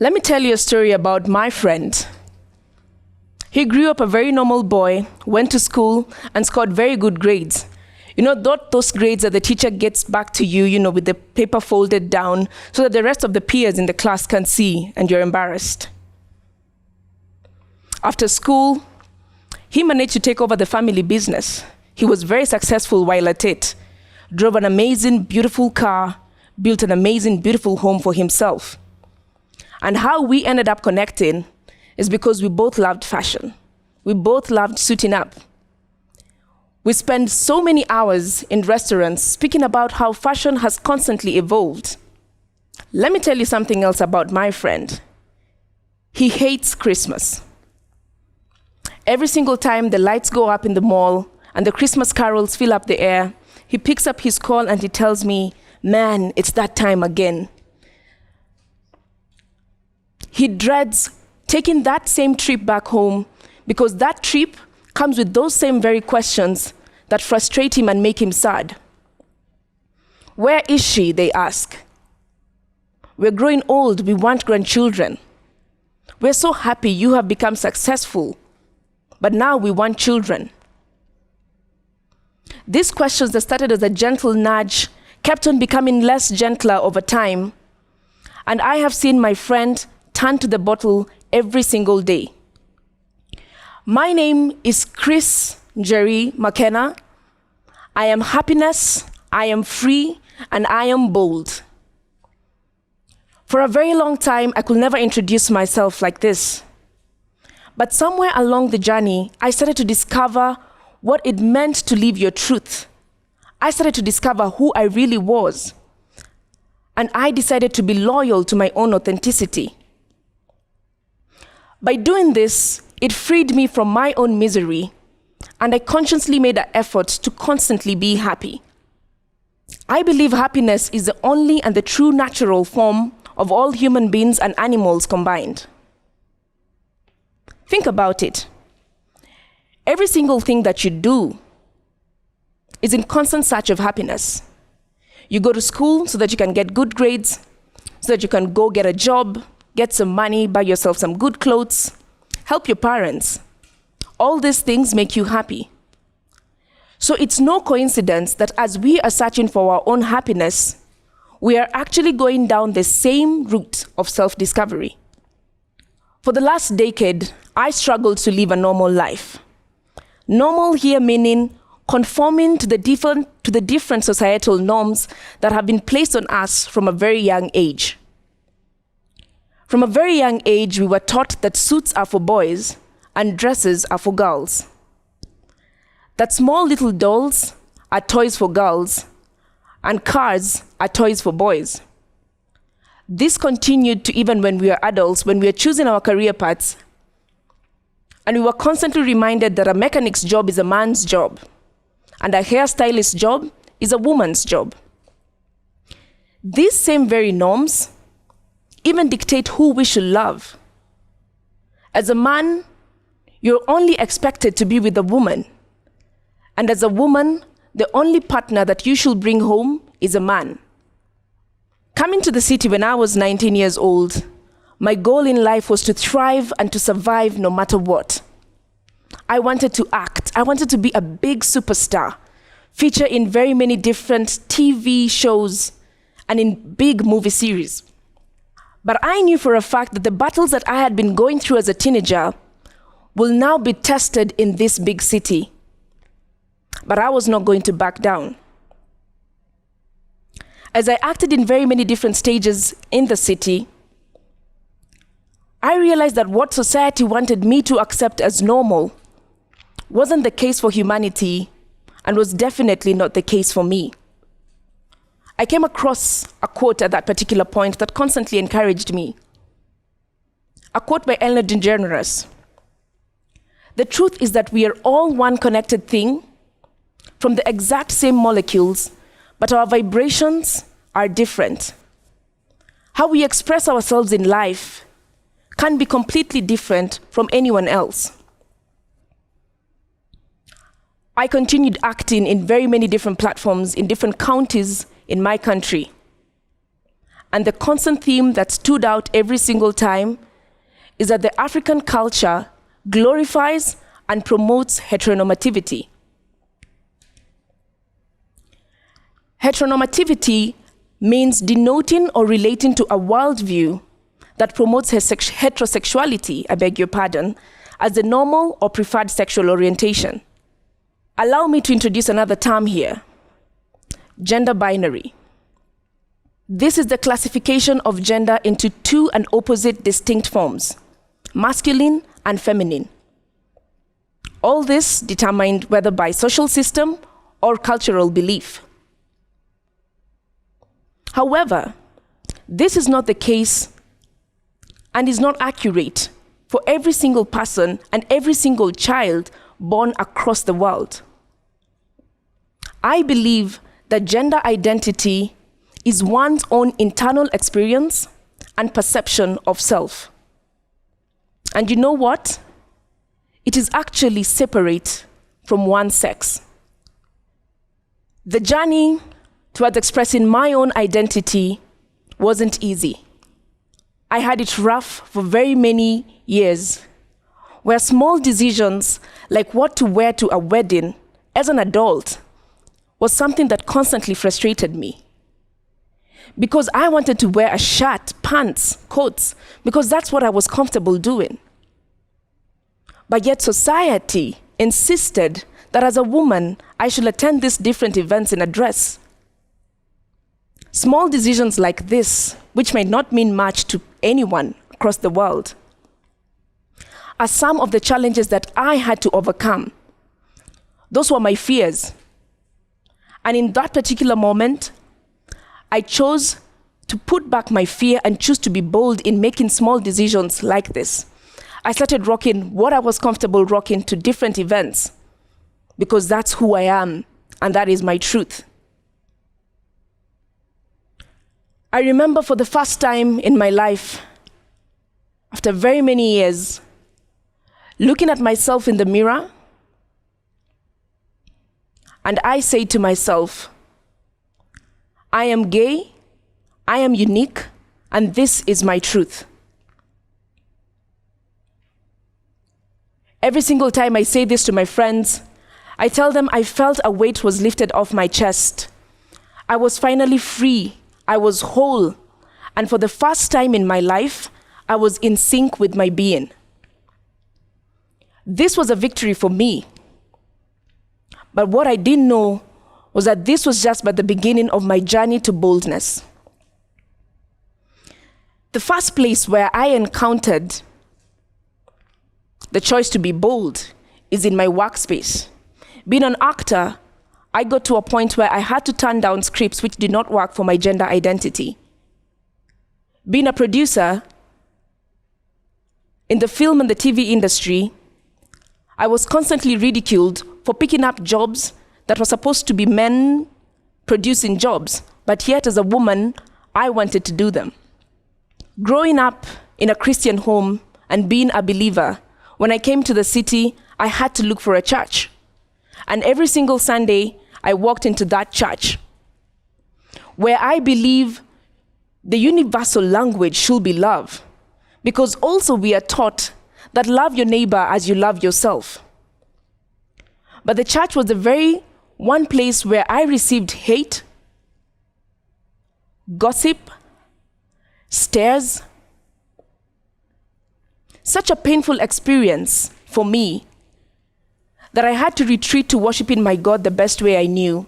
Let me tell you a story about my friend. He grew up a very normal boy, went to school, and scored very good grades. Those grades that the teacher gets back to you, with the paper folded down, so that the rest of the peers in the class can see, and you're embarrassed. After school, he managed to take over the family business. He was very successful while at it, drove an amazing, beautiful car, built an amazing, beautiful home for himself. And how we ended up connecting is because we both loved fashion. We both loved suiting up. We spend so many hours in restaurants speaking about how fashion has constantly evolved. Let me tell you something else about my friend. He hates Christmas. Every single time the lights go up in the mall and the Christmas carols fill up the air, he picks up his call and he tells me, "Man, it's that time again." He dreads taking that same trip back home because that trip comes with those same very questions that frustrate him and make him sad. Where is she, they ask. We're growing old, we want grandchildren. We're so happy you have become successful, but now we want children. These questions that started as a gentle nudge kept on becoming less gentler over time, and I have seen my friend turn to the bottle every single day. My name is NJERI MAKENA. I am happiness, I am free, and I am bold. For a very long time, I could never introduce myself like this. But somewhere along the journey, I started to discover what it meant to live your truth. I started to discover who I really was. And I decided to be loyal to my own authenticity. By doing this, it freed me from my own misery, and I consciously made an effort to constantly be happy. I believe happiness is the only and the true natural form of all human beings and animals combined. Think about it. Every single thing that you do is in constant search of happiness. You go to school so that you can get good grades, so that you can go get a job, get some money, buy yourself some good clothes, help your parents. All these things make you happy. So it's no coincidence that as we are searching for our own happiness, we are actually going down the same route of self-discovery. For the last decade, I struggled to live a normal life. Normal here meaning conforming to the different societal norms that have been placed on us from a very young age. From a very young age, we were taught that suits are for boys and dresses are for girls. That small little dolls are toys for girls and cars are toys for boys. This continued to even when we were adults, when we were choosing our career paths, and we were constantly reminded that a mechanic's job is a man's job and a hairstylist's job is a woman's job. These same very norms even dictate who we should love. As a man, you're only expected to be with a woman. And as a woman, the only partner that you should bring home is a man. Coming to the city when I was 19 years old, my goal in life was to thrive and to survive no matter what. I wanted to act. I wanted to be a big superstar, feature in very many different TV shows and in big movie series. But I knew for a fact that the battles that I had been going through as a teenager will now be tested in this big city. But I was not going to back down. As I acted in very many different stages in the city, I realized that what society wanted me to accept as normal wasn't the case for humanity and was definitely not the case for me. I came across a quote at that particular point that constantly encouraged me. A quote by Ellen DeGeneres. The truth is that we are all one connected thing from the exact same molecules, but our vibrations are different. How we express ourselves in life can be completely different from anyone else. I continued acting in very many different platforms in different counties in my country. and the constant theme that stood out every single time is that the African culture glorifies and promotes heteronormativity. Heteronormativity means denoting or relating to a worldview that promotes heterosexuality, I beg your pardon, as the normal or preferred sexual orientation. Allow me to introduce another term here, gender binary. This is the classification of gender into two and opposite distinct forms, masculine and feminine. All this determined whether by social system or cultural belief. However, this is not the case and is not accurate for every single person and every single child born across the world. I believe that gender identity is one's own internal experience and perception of self. And you know what? It is actually separate from one's sex. The journey towards expressing my own identity wasn't easy. I had it rough for very many years, where small decisions like what to wear to a wedding as an adult was something that constantly frustrated me. Because I wanted to wear a shirt, pants, coats, because that's what I was comfortable doing. But yet society insisted that as a woman, I should attend these different events in a dress. Small decisions like this, which might not mean much to anyone across the world, are some of the challenges that I had to overcome. Those were my fears. And in that particular moment, I chose to put back my fear and choose to be bold in making small decisions like this. I started rocking what I was comfortable rocking to different events because that's who I am and that is my truth. I remember for the first time in my life, after very many years, looking at myself in the mirror, and I say to myself, I am gay, I am unique, and this is my truth. Every single time I say this to my friends, I tell them I felt a weight was lifted off my chest. I was finally free. I was whole, and for the first time in my life, I was in sync with my being. This was a victory for me. But what I didn't know was that this was just but the beginning of my journey to boldness. The first place where I encountered the choice to be bold is in my workspace. Being an actor, I got to a point where I had to turn down scripts which did not work for my gender identity. Being a producer in the film and the TV industry, I was constantly ridiculed for picking up jobs that were supposed to be men producing jobs, but yet as a woman, I wanted to do them. Growing up in a Christian home and being a believer, when I came to the city, I had to look for a church. And every single Sunday, I walked into that church, where I believe the universal language should be love, because also we are taught that love your neighbor as you love yourself. But the church was the very one place where I received hate, gossip, stares. Such a painful experience for me that I had to retreat to worshiping my God the best way I knew,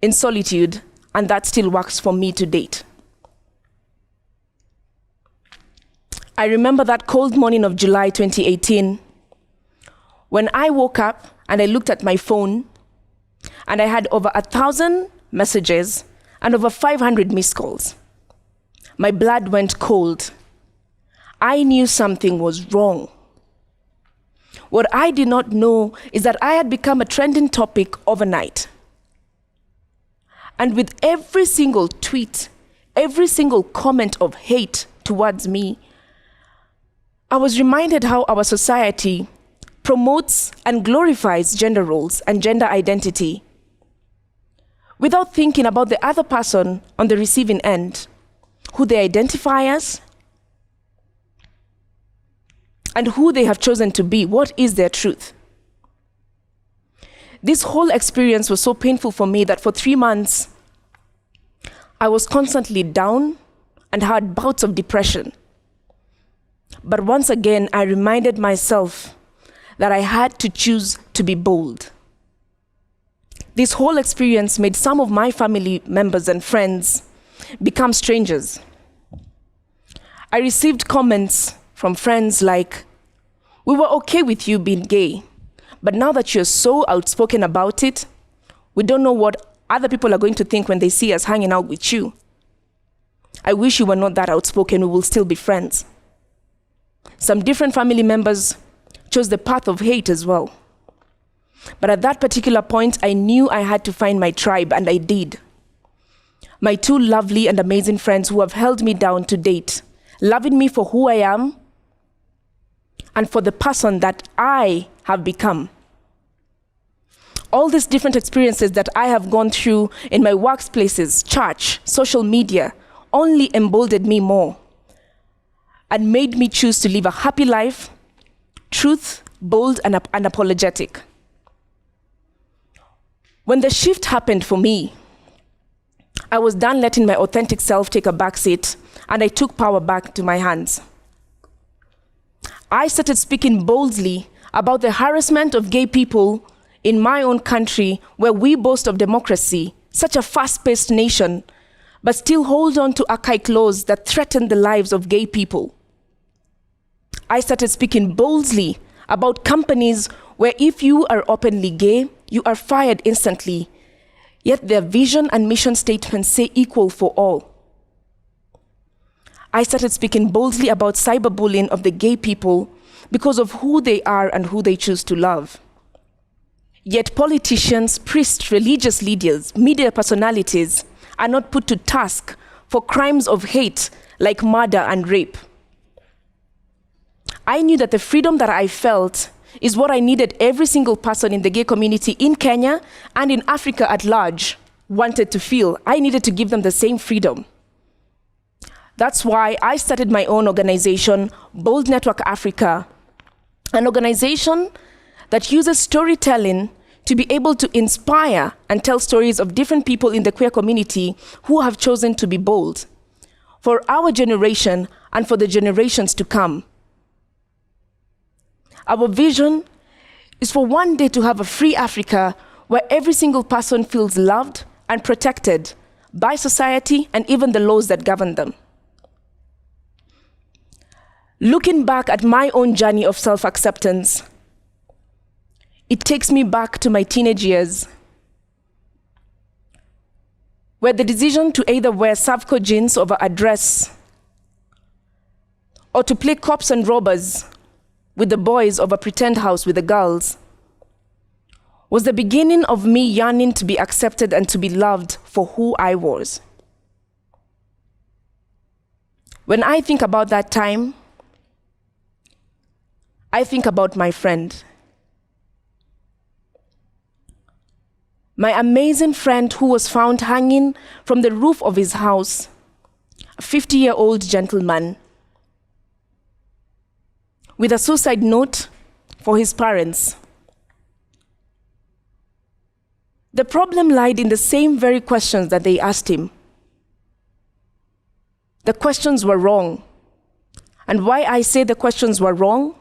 in solitude, and that still works for me to date. I remember that cold morning of July 2018, when I woke up and I looked at my phone, and I had over 1,000 messages and over 500 missed calls. My blood went cold. I knew something was wrong. What I did not know is that I had become a trending topic overnight. And with every single tweet, every single comment of hate towards me, I was reminded how our society promotes and glorifies gender roles and gender identity without thinking about the other person on the receiving end, who they identify as, and who they have chosen to be. What is their truth? This whole experience was so painful for me that for 3 months, I was constantly down and had bouts of depression. But once again, I reminded myself that I had to choose to be bold. This whole experience made some of my family members and friends become strangers. I received comments from friends like, "We were okay with you being gay, but now that you're so outspoken about it, we don't know what other people are going to think when they see us hanging out with you. I wish you were not that outspoken, we will still be friends." Some different family members chose the path of hate as well. But at that particular point, I knew I had to find my tribe, and I did. My 2 lovely and amazing friends who have held me down to date, loving me for who I am and for the person that I have become. All these different experiences that I have gone through in my workplaces, church, social media, only emboldened me more and made me choose to live a happy life, truth, bold, and unapologetic. When the shift happened for me, I was done letting my authentic self take a backseat, and I took power back to my hands. I started speaking boldly about the harassment of gay people in my own country, where we boast of democracy, such a fast-paced nation, but still hold on to archaic laws that threaten the lives of gay people. I started speaking boldly about companies where if you are openly gay, you are fired instantly, yet their vision and mission statements say equal for all. I started speaking boldly about cyberbullying of the gay people because of who they are and who they choose to love. Yet politicians, priests, religious leaders, media personalities are not put to task for crimes of hate like murder and rape. I knew that the freedom that I felt is what I needed every single person in the gay community in Kenya and in Africa at large wanted to feel. I needed to give them the same freedom. That's why I started my own organization, Bold Network Africa, an organization that uses storytelling to be able to inspire and tell stories of different people in the queer community who have chosen to be bold for our generation and for the generations to come. Our vision is for one day to have a free Africa where every single person feels loved and protected by society and even the laws that govern them. Looking back at my own journey of self-acceptance, it takes me back to my teenage years, where the decision to either wear Savco jeans over a dress or to play cops and robbers with the boys of a pretend house with the girls was the beginning of me yearning to be accepted and to be loved for who I was. When I think about that time, I think about my friend. My amazing friend who was found hanging from the roof of his house, a 50-year-old gentleman, with a suicide note for his parents. The problem lied in the same very questions that they asked him. The questions were wrong. And why I say the questions were wrong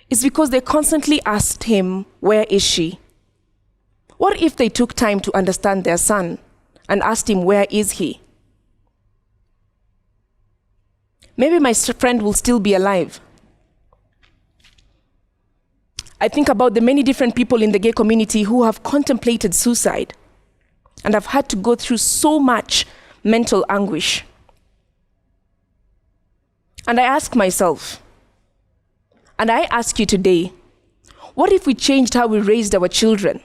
is because they constantly asked him, "Where is she?" What if they took time to understand their son and asked him, "Where is he?" Maybe my friend will still be alive. I think about the many different people in the gay community who have contemplated suicide and have had to go through so much mental anguish. And I ask myself, and I ask you today, what if we changed how we raised our children?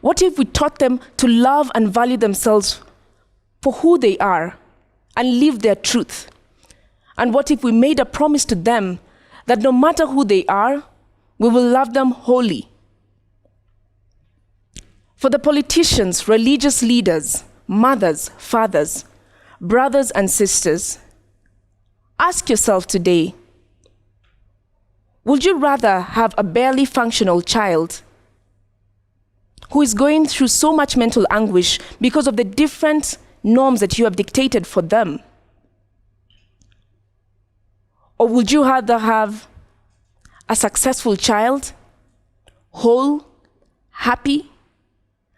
What if we taught them to love and value themselves for who they are and live their truth? And what if we made a promise to them that no matter who they are, we will love them wholly? For the politicians, religious leaders, mothers, fathers, Brothers and sisters, ask yourself today, would you rather have a barely functional child who is going through so much mental anguish because of the different norms that you have dictated for them? Or would you rather have a successful child, whole, happy,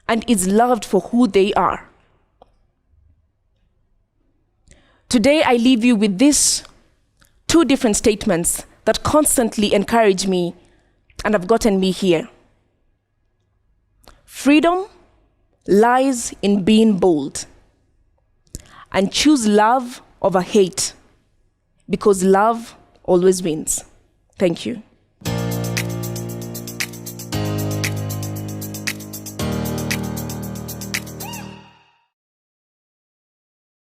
and is loved for who they are? Today, I leave you with these two different statements that constantly encourage me and have gotten me here. Freedom lies in being bold, and choose love over hate, because love always wins. Thank you.